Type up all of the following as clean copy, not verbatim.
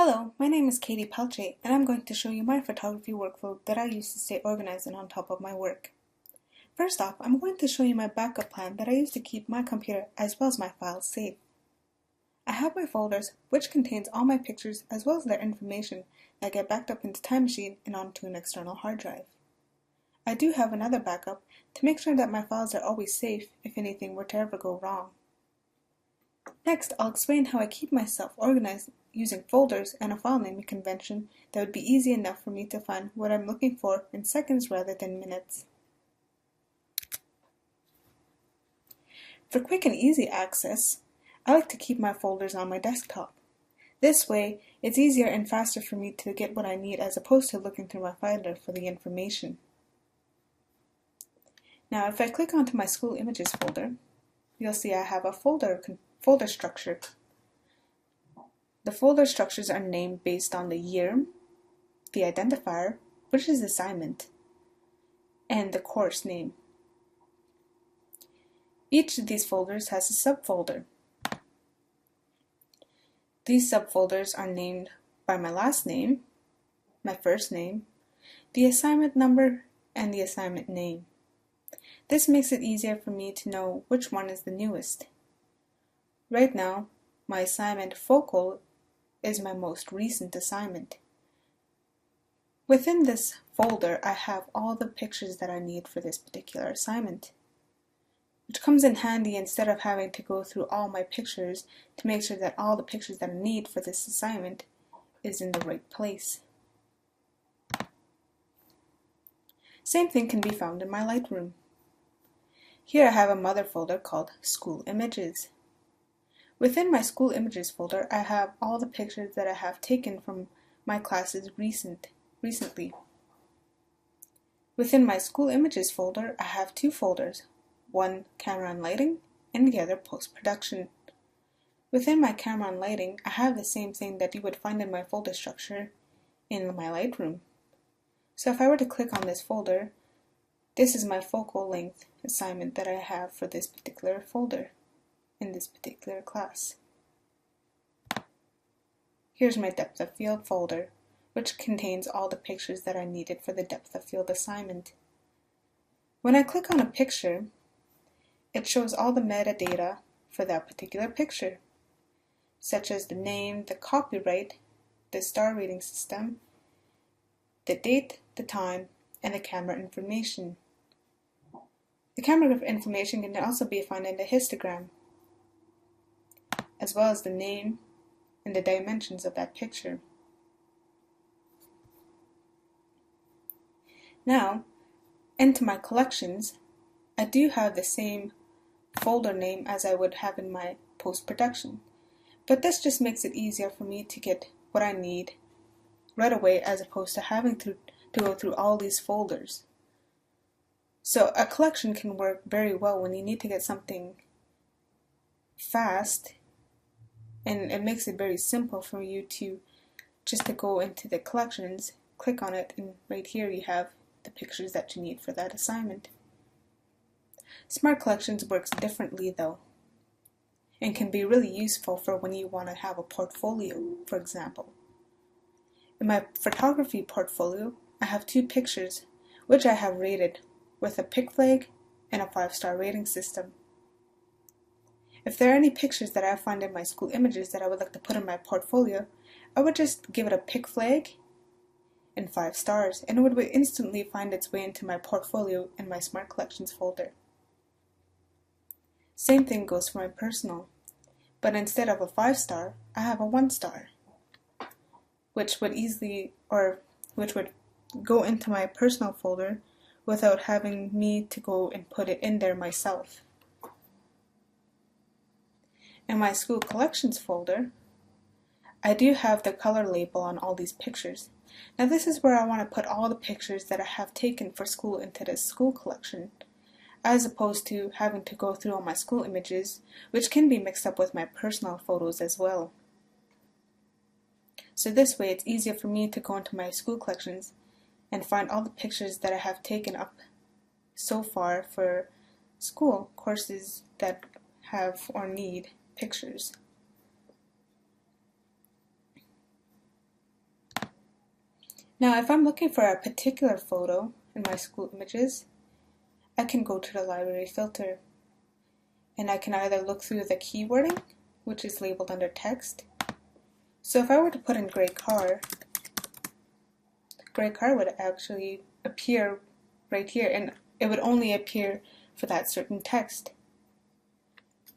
Hello, my name is Kady and I'm going to show you my photography workflow that I use to stay organized and on top of my work. First off, I'm going to show you my backup plan that I use to keep my computer as well as my files safe. I have my folders, which contains all my pictures as well as their information that get backed up into Time Machine and onto an external hard drive. I do have another backup to make sure that my files are always safe if anything were to ever go wrong. Next, I'll explain how I keep myself organized using folders and a file naming convention that would be easy enough for me to find what I'm looking for in seconds rather than minutes. For quick and easy access, I like to keep my folders on my desktop. This way, it's easier and faster for me to get what I need as opposed to looking through my folder for the information. Now, if I click onto my school images folder, you'll see I have a folder structure. The folder structures are named based on the year, the identifier, which is assignment, and the course name. Each of these folders has a subfolder. These subfolders are named by my last name, my first name, the assignment number, and the assignment name. This makes it easier for me to know which one is the newest. Right now, my assignment focal is my most recent assignment. Within this folder, I have all the pictures that I need for this particular assignment, which comes in handy instead of having to go through all my pictures to make sure that all the pictures that I need for this assignment is in the right place. Same thing can be found in my Lightroom. Here I have a mother folder called School Images. Within my School Images folder, I have all the pictures that I have taken from my classes recently. Within my School Images folder, I have two folders, one Camera and Lighting and the other Post-Production. Within my Camera and Lighting, I have the same thing that you would find in my folder structure in my Lightroom. So if I were to click on this folder, this is my focal length assignment that I have for this particular folder in this particular class. Here's my depth of field folder, which contains all the pictures that I needed for the depth of field assignment. When I click on a picture, it shows all the metadata for that particular picture, such as the name, the copyright, the star rating system, the date, the time, and the camera information. The camera information can also be found in the histogram, as well as the name and the dimensions of that picture. Now, into my collections, I do have the same folder name as I would have in my post-production, but this just makes it easier for me to get what I need right away as opposed to having to go through all these folders. So a collection can work very well when you need to get something fast, and it makes it very simple for you to go into the collections, click on it, and right here you have the pictures that you need for that assignment. Smart Collections works differently though, and can be really useful for when you want to have a portfolio, for example. In my photography portfolio, I have two pictures which I have rated with a pick flag and a 5-star rating system. If there are any pictures that I find in my school images that I would like to put in my portfolio, I would just give it a pick flag and 5 stars, and it would instantly find its way into my portfolio in my Smart Collections folder. Same thing goes for my personal, but instead of a 5-star, I have a 1-star, which would go into my personal folder without having me to go and put it in there myself. In my School Collections folder, I do have the color label on all these pictures. Now this is where I want to put all the pictures that I have taken for school into this school collection, as opposed to having to go through all my school images, which can be mixed up with my personal photos as well. So this way it's easier for me to go into my school collections and find all the pictures that I have taken up so far for school courses that have or need pictures. Now if I'm looking for a particular photo in my school images, I can go to the library filter and I can either look through the keywording, which is labeled under text. So if I were to put in gray car would actually appear right here, and it would only appear for that certain text.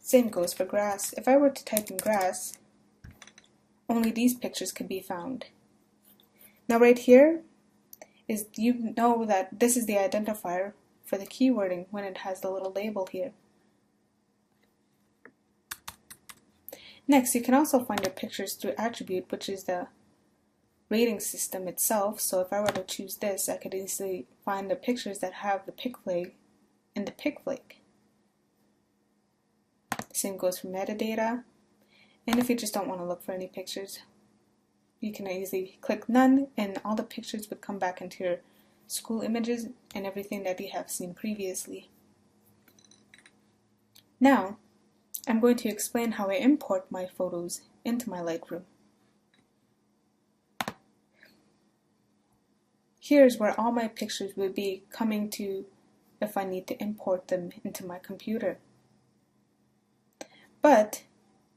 Same goes for grass. If I were to type in grass, only these pictures could be found. Now right here is, you know that this is the identifier for the keywording when it has the little label here. Next, you can also find your pictures through attribute, which is the rating system itself. So if I were to choose this, I could easily find the pictures that have the pick flag and the pick flag. Same goes for metadata. And if you just don't want to look for any pictures, you can easily click none and all the pictures would come back into your school images and everything that you have seen previously. Now, I'm going to explain how I import my photos into my Lightroom. Here's where all my pictures will be coming to if I need to import them into my computer. But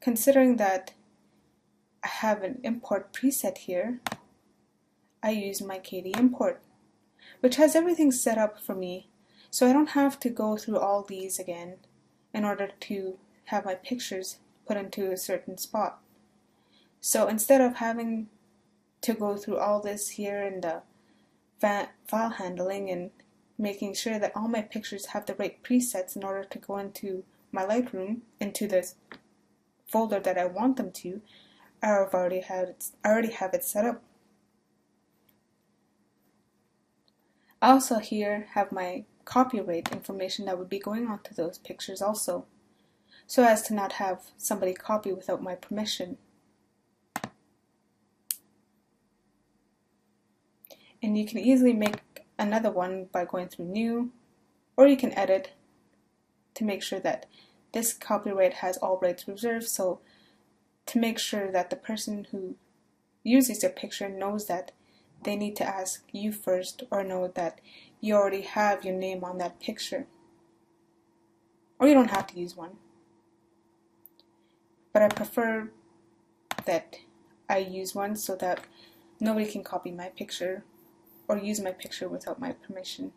considering that I have an import preset here, I use my Kady import, which has everything set up for me, so I don't have to go through all these again in order to have my pictures put into a certain spot. So instead of having to go through all this here in the file handling and making sure that all my pictures have the right presets in order to go into my Lightroom, into this folder that I want them to, I already have it set up. I also here have my copyright information that would be going onto those pictures also, so as to not have somebody copy without my permission. And you can easily make another one by going through new, or you can edit to make sure that this copyright has all rights reserved, so to make sure that the person who uses your picture knows that they need to ask you first, or know that you already have your name on that picture. Or you don't have to use one. But I prefer that I use one so that nobody can copy my picture or use my picture without my permission.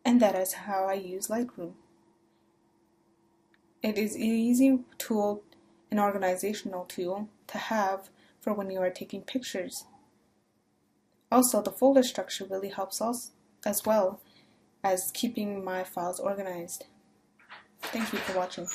And that is how I use Lightroom. It is an easy tool, an organizational tool to have for when you are taking pictures. Also, the folder structure really helps us as well as keeping my files organized. Thank you for watching.